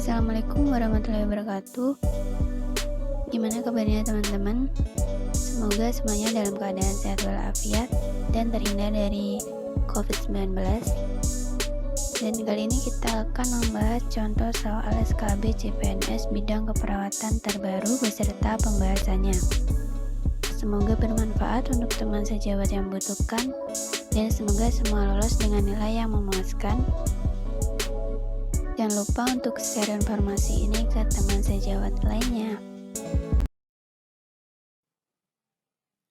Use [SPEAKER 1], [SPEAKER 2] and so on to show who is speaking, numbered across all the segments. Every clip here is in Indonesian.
[SPEAKER 1] Assalamualaikum warahmatullahi wabarakatuh. Gimana kabarnya teman-teman? Semoga semuanya dalam keadaan sehat walafiat dan terhindar dari COVID-19. Dan kali ini kita akan membahas contoh soal SKB CPNS bidang keperawatan terbaru beserta pembahasannya. Semoga bermanfaat untuk teman sejawat yang membutuhkan dan semoga semua lolos dengan nilai yang memuaskan. Jangan lupa untuk share informasi ini ke teman sejawat lainnya.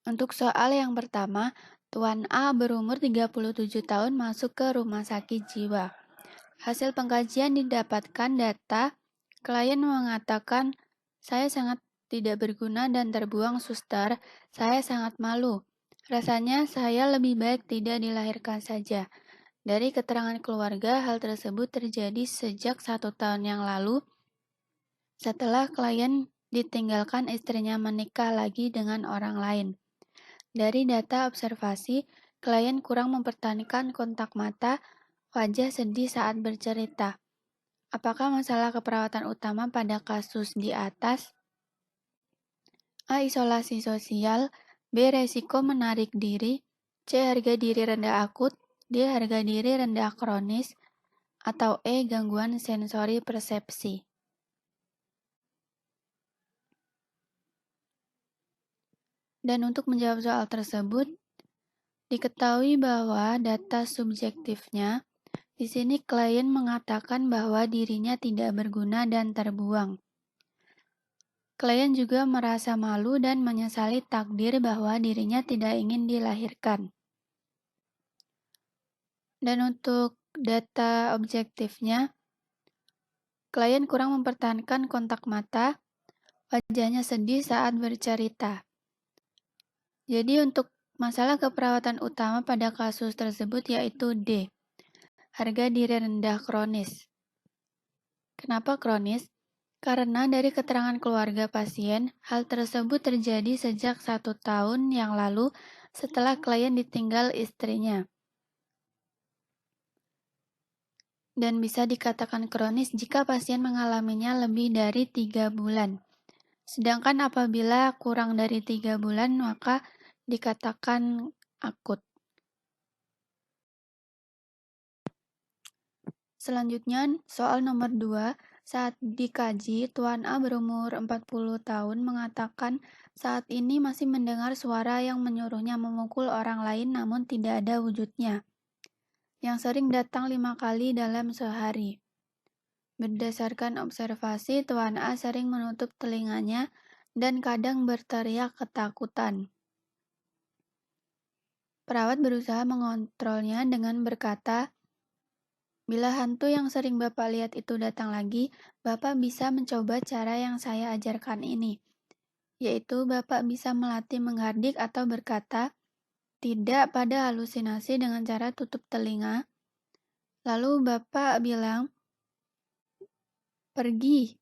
[SPEAKER 1] Untuk soal yang pertama, Tuan A berumur 37 tahun masuk ke rumah sakit jiwa. Hasil pengkajian didapatkan data, klien mengatakan, saya sangat tidak berguna dan terbuang suster, saya sangat malu. Rasanya saya lebih baik tidak dilahirkan saja. Dari keterangan keluarga, hal tersebut terjadi sejak 1 tahun yang lalu setelah klien ditinggalkan istrinya menikah lagi dengan orang lain. Dari data observasi, klien kurang mempertahankan kontak mata, wajah sedih saat bercerita. Apakah masalah keperawatan utama pada kasus di atas? A. Isolasi sosial, B. Resiko menarik diri, C. Harga diri rendah akut, D. Harga diri rendah kronis, atau E. Gangguan sensori persepsi. Dan untuk menjawab soal tersebut, diketahui bahwa data subjektifnya, di sini klien mengatakan bahwa dirinya tidak berguna dan terbuang. Klien juga merasa malu dan menyesali takdir bahwa dirinya tidak ingin dilahirkan. Dan untuk data objektifnya, klien kurang mempertahankan kontak mata, wajahnya sedih saat bercerita. Jadi untuk masalah keperawatan utama pada kasus tersebut yaitu D, harga diri rendah kronis. Kenapa kronis? Karena dari keterangan keluarga pasien, hal tersebut terjadi sejak 1 tahun yang lalu setelah klien ditinggal istrinya. Dan bisa dikatakan kronis jika pasien mengalaminya lebih dari 3 bulan. Sedangkan apabila kurang dari 3 bulan, maka dikatakan akut. Selanjutnya, soal nomor 2. Saat dikaji, Tuan A berumur 40 tahun mengatakan saat ini masih mendengar suara yang menyuruhnya memukul orang lain namun tidak ada wujudnya, yang sering datang 5 kali dalam sehari. Berdasarkan observasi, Tuan A sering menutup telinganya dan kadang berteriak ketakutan. Perawat berusaha mengontrolnya dengan berkata, bila hantu yang sering Bapak lihat itu datang lagi, Bapak bisa mencoba cara yang saya ajarkan ini, yaitu Bapak bisa melatih menghardik atau berkata, tidak pada halusinasi dengan cara tutup telinga. Lalu Bapak bilang, pergi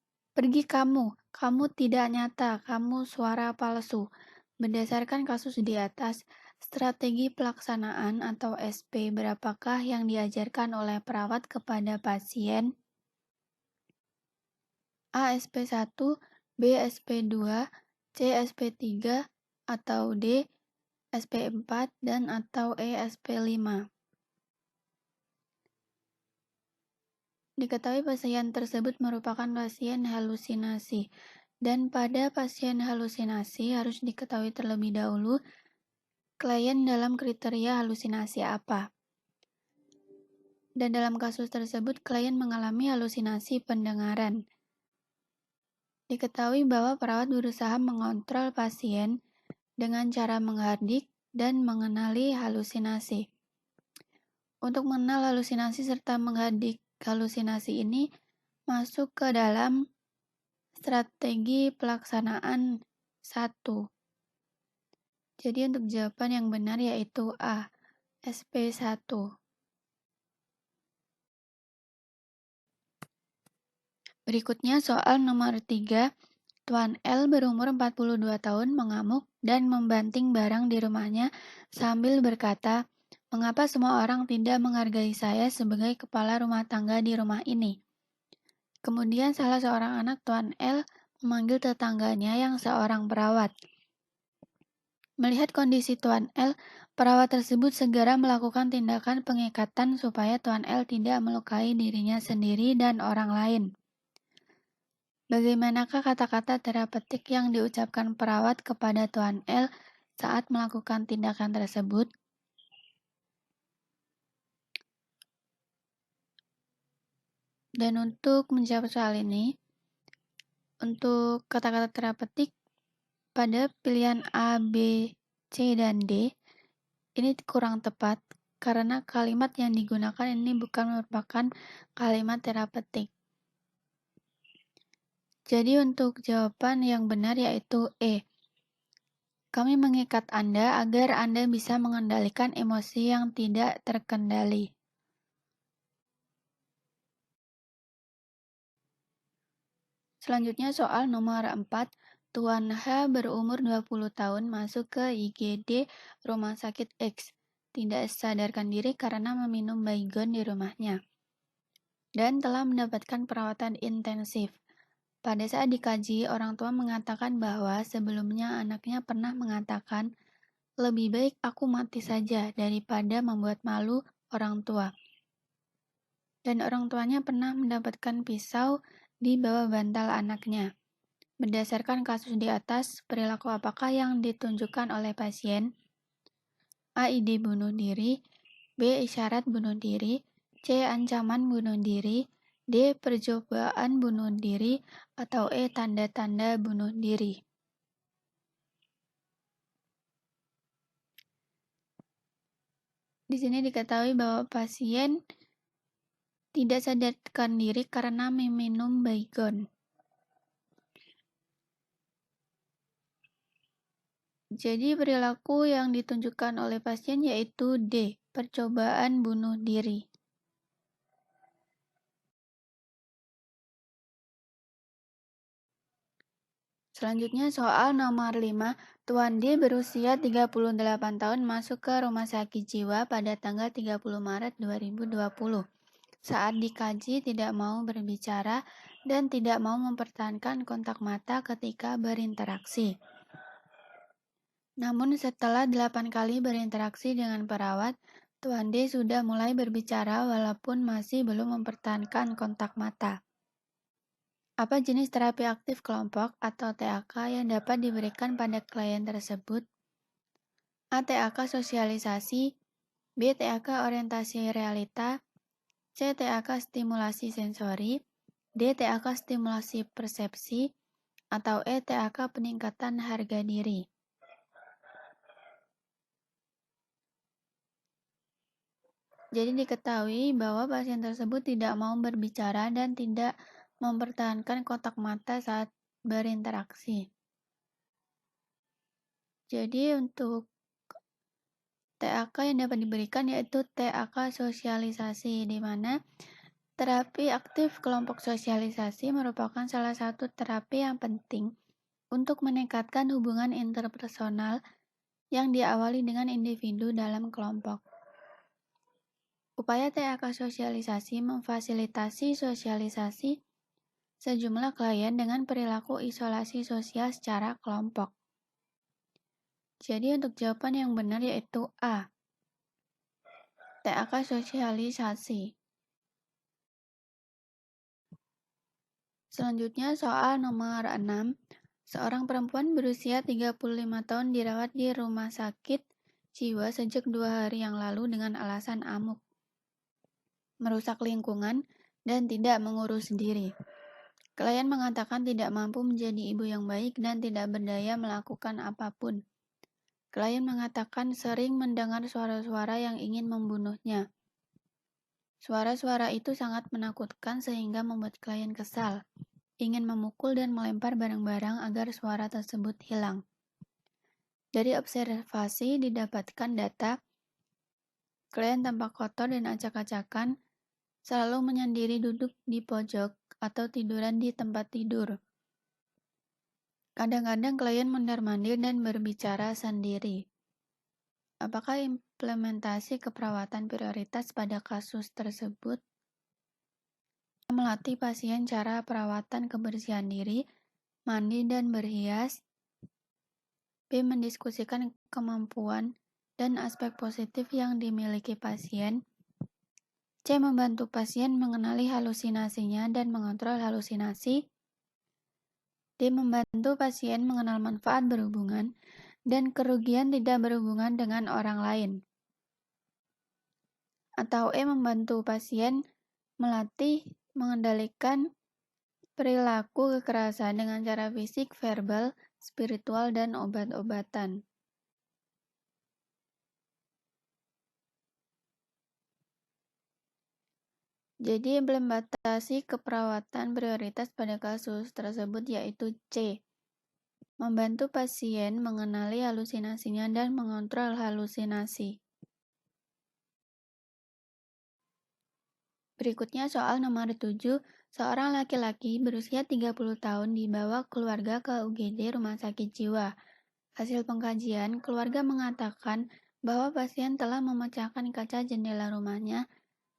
[SPEAKER 1] kamu tidak nyata, kamu suara palsu. Berdasarkan kasus di atas, strategi pelaksanaan atau SP berapakah yang diajarkan oleh perawat kepada pasien? A. SP1, B. SP2, C. SP3, atau D. SP4, dan atau E. SP5. Diketahui pasien tersebut merupakan pasien halusinasi, dan pada pasien halusinasi harus diketahui terlebih dahulu klien dalam kriteria halusinasi apa. Dan dalam kasus tersebut klien mengalami halusinasi pendengaran. Diketahui bahwa perawat berusaha mengontrol pasien dengan cara menghardik dan mengenali halusinasi. Untuk mengenal halusinasi serta menghardik halusinasi ini masuk ke dalam strategi pelaksanaan 1. Jadi untuk jawaban yang benar yaitu A, SP1. Berikutnya soal nomor 3. Tuan L berumur 42 tahun mengamuk dan membanting barang di rumahnya sambil berkata, mengapa semua orang tidak menghargai saya sebagai kepala rumah tangga di rumah ini? Kemudian salah seorang anak Tuan L memanggil tetangganya yang seorang perawat. Melihat kondisi Tuan L, perawat tersebut segera melakukan tindakan pengikatan supaya Tuan L tidak melukai dirinya sendiri dan orang lain. Bagaimanakah kata-kata terapeutik yang diucapkan perawat kepada Tuan L saat melakukan tindakan tersebut? Dan untuk menjawab soal ini, untuk kata-kata terapeutik pada pilihan A, B, C, dan D, ini kurang tepat karena kalimat yang digunakan ini bukan merupakan kalimat terapeutik. Jadi untuk jawaban yang benar yaitu E. Kami mengikat Anda agar Anda bisa mengendalikan emosi yang tidak terkendali. Selanjutnya soal nomor 4. Tuan H berumur 20 tahun masuk ke IGD Rumah Sakit X. Tidak sadarkan diri karena meminum baygon di rumahnya. Dan telah mendapatkan perawatan intensif. Pada saat dikaji, orang tua mengatakan bahwa sebelumnya anaknya pernah mengatakan, lebih baik aku mati saja daripada membuat malu orang tua. Dan orang tuanya pernah mendapatkan pisau di bawah bantal anaknya. Berdasarkan kasus di atas, perilaku apakah yang ditunjukkan oleh pasien? A. Ide bunuh diri, B. Isyarat bunuh diri, C. Ancaman bunuh diri, D. Percobaan bunuh diri, atau E. Tanda-tanda bunuh diri. Di sini diketahui bahwa pasien tidak sadarkan diri karena meminum baygon. Jadi perilaku yang ditunjukkan oleh pasien yaitu D. Percobaan bunuh diri. Selanjutnya soal nomor 5. Tuan D berusia 38 tahun masuk ke rumah sakit jiwa pada tanggal 30 Maret 2020. Saat dikaji tidak mau berbicara dan tidak mau mempertahankan kontak mata ketika berinteraksi. Namun setelah 8 kali berinteraksi dengan perawat, Tuan D sudah mulai berbicara walaupun masih belum mempertahankan kontak mata. Apa jenis terapi aktif kelompok atau TAK yang dapat diberikan pada klien tersebut? A. TAK sosialisasi, B. TAK orientasi realita, C. TAK stimulasi sensori, D. TAK stimulasi persepsi, atau E. TAK peningkatan harga diri. Jadi diketahui bahwa pasien tersebut tidak mau berbicara dan tidak mempertahankan kontak mata saat berinteraksi. Jadi untuk TAK yang dapat diberikan yaitu TAK sosialisasi, di mana terapi aktif kelompok sosialisasi merupakan salah satu terapi yang penting untuk meningkatkan hubungan interpersonal yang diawali dengan individu dalam kelompok. Upaya TAK sosialisasi memfasilitasi sosialisasi sejumlah klien dengan perilaku isolasi sosial secara kelompok. Jadi untuk jawaban yang benar yaitu A. TAK sosialisasi. Selanjutnya soal nomor 6. Seorang perempuan berusia 35 tahun dirawat di rumah sakit jiwa sejak 2 hari yang lalu dengan alasan amuk, merusak lingkungan, dan tidak mengurus diri. Klien mengatakan tidak mampu menjadi ibu yang baik dan tidak berdaya melakukan apapun. Klien mengatakan sering mendengar suara-suara yang ingin membunuhnya. Suara-suara itu sangat menakutkan sehingga membuat klien kesal, ingin memukul dan melempar barang-barang agar suara tersebut hilang. Dari observasi didapatkan data, klien tampak kotor dan acak-acakan, selalu menyendiri duduk di pojok atau tiduran di tempat tidur. Kadang-kadang klien mondar-mandir dan berbicara sendiri. Apakah implementasi keperawatan prioritas pada kasus tersebut? melatih pasien cara perawatan kebersihan diri, mandi dan berhias. B. Mendiskusikan kemampuan dan aspek positif yang dimiliki pasien. C. Membantu pasien mengenali halusinasinya dan mengontrol halusinasi. D. Membantu pasien mengenal manfaat berhubungan dan kerugian tidak berhubungan dengan orang lain. Atau E. Membantu pasien melatih mengendalikan perilaku kekerasan dengan cara fisik, verbal, spiritual, dan obat-obatan. Jadi implementasi keperawatan prioritas pada kasus tersebut yaitu C. Membantu pasien mengenali halusinasinya dan mengontrol halusinasi. Berikutnya soal nomor 7. Seorang laki-laki berusia 30 tahun dibawa keluarga ke UGD Rumah Sakit Jiwa. Hasil pengkajian, keluarga mengatakan bahwa pasien telah memecahkan kaca jendela rumahnya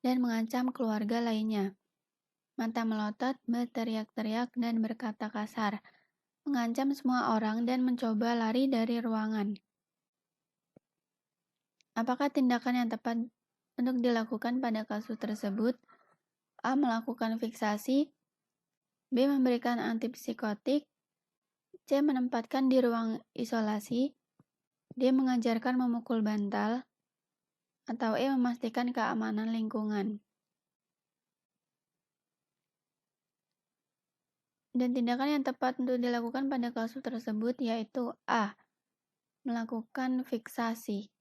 [SPEAKER 1] dan mengancam keluarga lainnya. Mata melotot, berteriak-teriak, dan berkata kasar, mengancam semua orang dan mencoba lari dari ruangan. Apakah tindakan yang tepat untuk dilakukan pada kasus tersebut? A. Melakukan fiksasi. B. Memberikan antipsikotik. C. Menempatkan di ruang isolasi. D. Mengajarkan memukul bantal. Atau E. Memastikan keamanan lingkungan. Dan tindakan yang tepat untuk dilakukan pada kasus tersebut yaitu A. Melakukan fiksasi.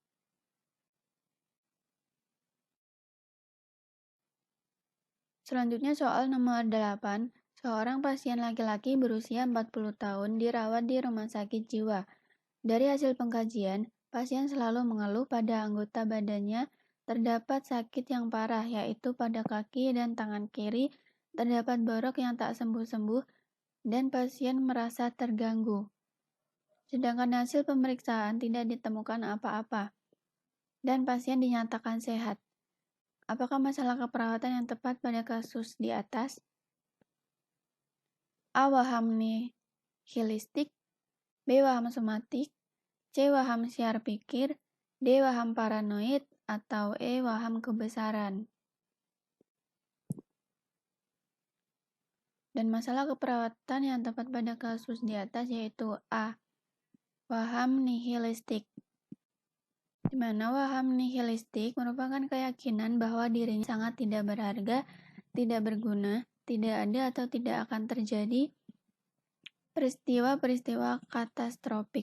[SPEAKER 1] Selanjutnya soal nomor 8. Seorang pasien laki-laki berusia 40 tahun dirawat di rumah sakit jiwa. Dari hasil pengkajian, pasien selalu mengeluh pada anggota badannya terdapat sakit yang parah, yaitu pada kaki dan tangan kiri, terdapat borok yang tak sembuh-sembuh, dan pasien merasa terganggu. Sedangkan hasil pemeriksaan tidak ditemukan apa-apa, dan pasien dinyatakan sehat. Apakah masalah keperawatan yang tepat pada kasus di atas? A. Waham nihilistik. B. Waham somatik. C. Waham siar pikir. D. Waham paranoid. Atau E. Waham kebesaran. Dan masalah keperawatan yang tepat pada kasus di atas yaitu A. Waham nihilistik. Di mana waham nihilistik merupakan keyakinan bahwa dirinya sangat tidak berharga, tidak berguna, tidak ada atau tidak akan terjadi peristiwa-peristiwa katastrofik.